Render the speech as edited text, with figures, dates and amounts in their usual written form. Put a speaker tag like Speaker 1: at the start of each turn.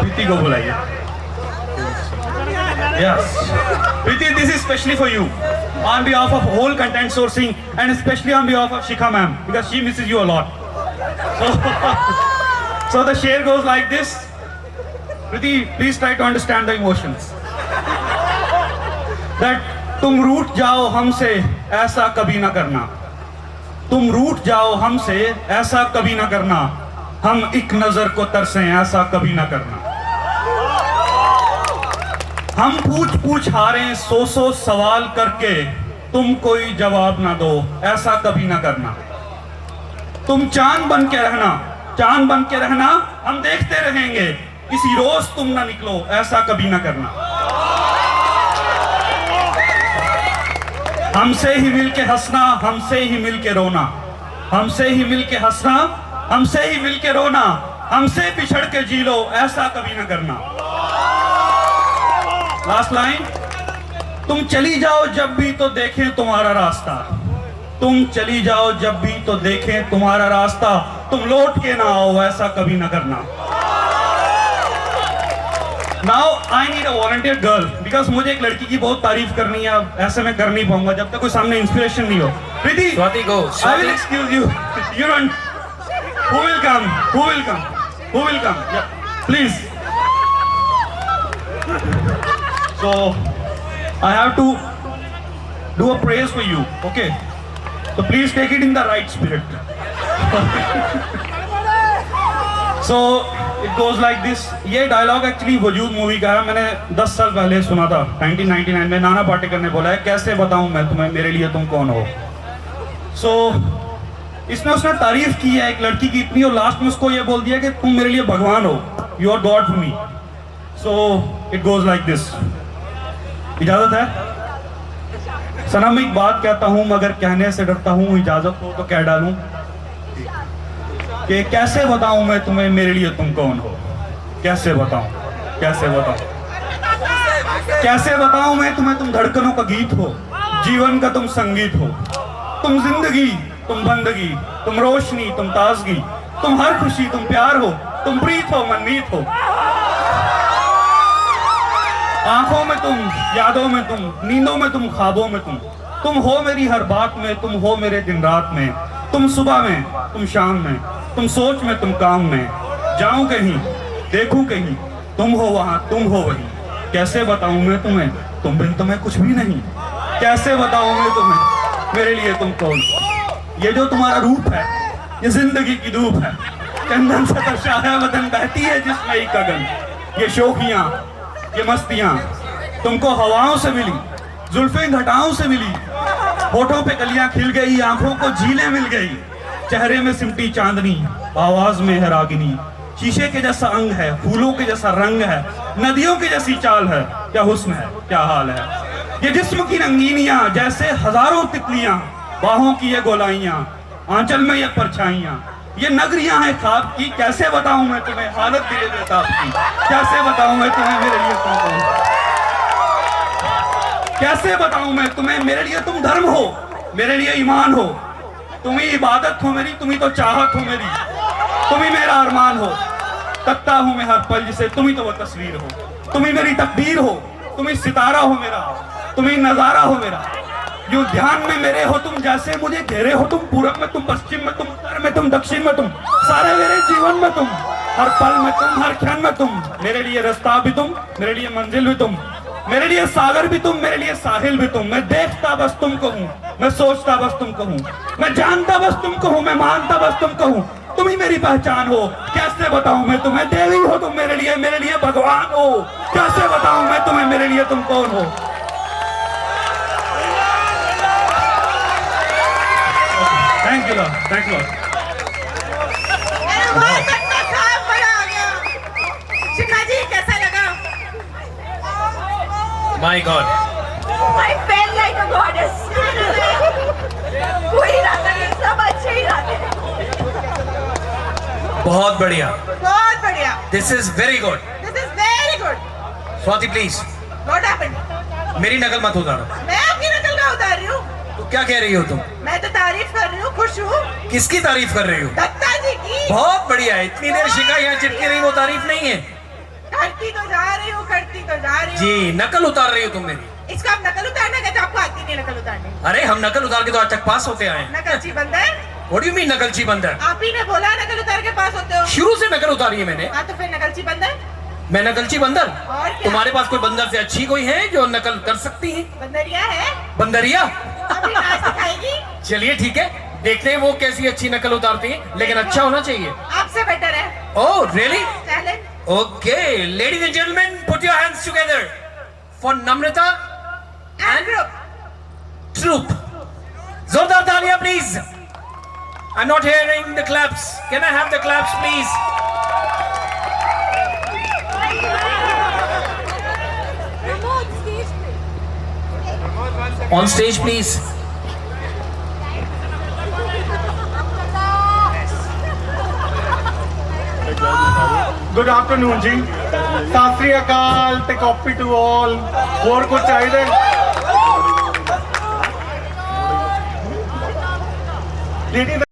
Speaker 1: प्रीति को बुलाइए। Yes, Priti, this is specially for you, on behalf of whole content sourcing and especially on behalf of Shikha ma'am, because she misses you a lot. So the share goes like this. Priti, please try to understand the emotions. That तुम रूठ जाओ हमसे ऐसा कभी ना करना, तुम रूठ जाओ हमसे ऐसा कभी ना करना, हम एक नजर को तरसें ऐसा कभी ना करना, हम पूछ पूछ हारें सौ सौ सवाल करके तुम कोई जवाब ना दो ऐसा कभी ना करना, तुम चांद बन के रहना, चांद बन के रहना, हम देखते रहेंगे, किसी रोज तुम ना निकलो ऐसा कभी ना करना, हमसे ही मिल के हंसना, हमसे ही मिल के रोना, हमसे ही मिल के हंसना, हमसे ही मिल के रोना, हमसे बिछड़ के जी लो ऐसा कभी ना करना। लास्ट लाइन, तुम चली जाओ जब भी तो देखें तुम्हारा रास्ता, तुम चली जाओ जब भी तो देखें तुम्हारा रास्ता, तुम लौट के ना आओ ऐसा कभी ना करना। Now I need a volunteer girl, because मुझे एक लड़की की बहुत तारीफ करनी है, ऐसे मैं कर नहीं पाऊंगा जब तक कोई सामने इंस्पिरेशन नहीं हो। Preeti,
Speaker 2: Swati go.
Speaker 1: I will excuse you, you don't, who will come, who will come, who will come, please. So I have to do a praise for you, okay? So please take it in the right spirit. So it goes like this. ये dialogue actually वजूद movie का है, मैंने 10 साल पहले सुना था, 1999 में। नाना पाटेकर ने बोला है, कैसे बताऊं मैं तुम्हें मेरे लिए तुम कौन हो। So इसमें उसने तारीफ की है एक लड़की की इतनी, और लास्ट में उसको ये बोल दिया कि तुम मेरे लिए भगवान हो, you are God for me. So it goes like this. इजाजत है सनम, एक बात कहता हूं मगर कहने से डरता हूं, इजाजत हो तो कह डालूं कि कैसे बताऊं मैं तुम्हें मेरे लिए तुम कौन हो, कैसे बताऊं, कैसे बताऊं, कैसे बताऊं मैं तुम्हें तुम धड़कनों का गीत हो, जीवन का तुम संगीत हो, तुम जिंदगी, तुम बंदगी, तुम रोशनी, तुम ताजगी, तुम हर खुशी, तुम प्यार हो, तुम प्रीत हो, मनमीत हो, आंखों में तुम, यादों में तुम, नींदों में तुम, ख्वाबों में तुम हो मेरी हर बात में, तुम हो मेरे दिन रात में, तुम सुबह में, तुम शाम में, तुम सोच में, तुम काम में, जाऊं कहीं, देखूं कहीं, तुम हो वहां, तुम हो वहीं, कैसे बताऊं मैं तुम्हें, तुम बिन तुम्हें कुछ भी नहीं, कैसे बताऊं मैं तुम्हें मेरे लिए तुम कौन। ये जो तुम्हारा रूप है, ये जिंदगी की धूप है, चंदन से तरसा है वतन, बहती है जिसमें एक गगन, ये शोखियां, ये मस्तियां तुमको हवाओं से मिली, जुल्फें घटाओं से मिली, होठों पे कलियां खिल गई, आंखों को झीलें मिल गई, चेहरे में सिमटी चांदनी, आवाज में है रागिनी, शीशे के जैसा अंग है, फूलों के जैसा रंग है, नदियों की जैसी चाल है, क्या हुस्न है, क्या हाल है, ये जिस्म की रंगीनियां जैसे हजारों तितलियां, बाहों की ये गोलाइयां, आंचल में ये परछाइयां, ये नगरियां हैं ख्वाब की, कैसे बताऊं मैं तुम्हें हालत दिले बेताब की, कैसे बताऊं मैं तुम्हें मेरे लिए तुम कौन, कैसे बताऊं मैं तुम्हें मेरे लिए तुम धर्म हो, मेरे लिए ईमान हो, तुम ही इबादत हो मेरी, तुम ही तो चाहत हो मेरी, तुम ही मेरा अरमान हो, तकता हूं मैं हर पल जिसे, तुम ही तो वो तस्वीर हो, तुम ही मेरी तकदीर हो, तुम ही सितारा हो मेरा, तुम ही नजारा हो मेरा, यूं ध्यान में मेरे हो तुम, जैसे मुझे घेरे हो तुम, पूरब में तुम, पश्चिम में तुम, उत्तर में तुम, दक्षिण में तुम, सारे मेरे जीवन में तुम, हर पल में तुम, हर क्षण में तुम, मेरे लिए रास्ता भी तुम, मेरे लिए मंजिल भी तुम, मेरे लिए सागर भी तुम, मेरे लिए साहिल भी तुम, मैं देखता बस तुमको हूँ, मैं सोचता बस तुमको हूँ, मैं जानता बस तुमको हूँ, मैं मानता बस तुमको हूँ, तुम ही मेरी पहचान हो, कैसे बताऊं मैं तुम्हें, देवी हो तुम मेरे लिए भगवान हो, कैसे बताऊं मैं तुम्हें मेरे लिए तुम कौन हो। Thank you lord, thank you lord.
Speaker 3: Shikha ji कैसा लगा?
Speaker 2: My God.
Speaker 3: I felt like a goddess. कोई रात नहीं, सब अच्छे ही रात।
Speaker 2: बहुत बढ़िया।
Speaker 3: बहुत बढ़िया।
Speaker 2: This is very good.
Speaker 3: This is very good.
Speaker 2: Swati please.
Speaker 3: What happened?
Speaker 2: मेरी नकल मत उतारो।
Speaker 3: मैं आपकी नकल का उतार रही हूँ।
Speaker 2: तो क्या कह रही हो तुम?
Speaker 3: मैं तो तारीफ कर रही हूँ, खुश हूँ।
Speaker 2: किसकी तारीफ कर रही हो?
Speaker 3: दत्ता जी की।
Speaker 2: बहुत बढ़िया है। इतनी देर शिखा यहाँ चिपकी रही, वो तारीफ नहीं है।
Speaker 3: करती तो जा रही हूँ, करती तो जा रही हूँ।
Speaker 2: जी, नकल उतार रही हो तुम मेरी।
Speaker 3: इसको आप नकल उतारना कहते हो, आपको आती नहीं नकल उतारनी।
Speaker 2: अरे हम नकल उतार के तो आज तक पास होते आए हैं।
Speaker 3: नकलची बंदर,
Speaker 2: What do you mean नकलची बंदर?
Speaker 3: आप ही ने बोला नकल उतार के पास होते हो।
Speaker 2: शुरू से नकल उतारी है मैंने।
Speaker 3: हाँ तो फिर नकलची बंदर
Speaker 2: मैं नकलची बंदर?
Speaker 3: और क्या?
Speaker 2: तुम्हारे पास कोई बंदर से अच्छी कोई है जो नकल कर सकती है?
Speaker 3: बंदरिया है,
Speaker 2: बंदरिया?
Speaker 3: अभी नाच दिखाएगी।
Speaker 2: चलिए ठीक है, देखते हैं वो कैसी अच्छी नकल उतारती है, लेकिन अच्छा होना चाहिए।
Speaker 3: आपसे बेटर है।
Speaker 2: Oh really?
Speaker 3: Challenge.
Speaker 2: Okay, ladies and gentlemen, put your hands together for Namrata
Speaker 3: and group.
Speaker 2: Troop. जोरदार तालियां please. I'm not hearing the claps. Can I have the claps please? On stage please.
Speaker 4: Good afternoon जी, सत श्री अकाल ते copy to all. और कुछ चाहिए? लेडीज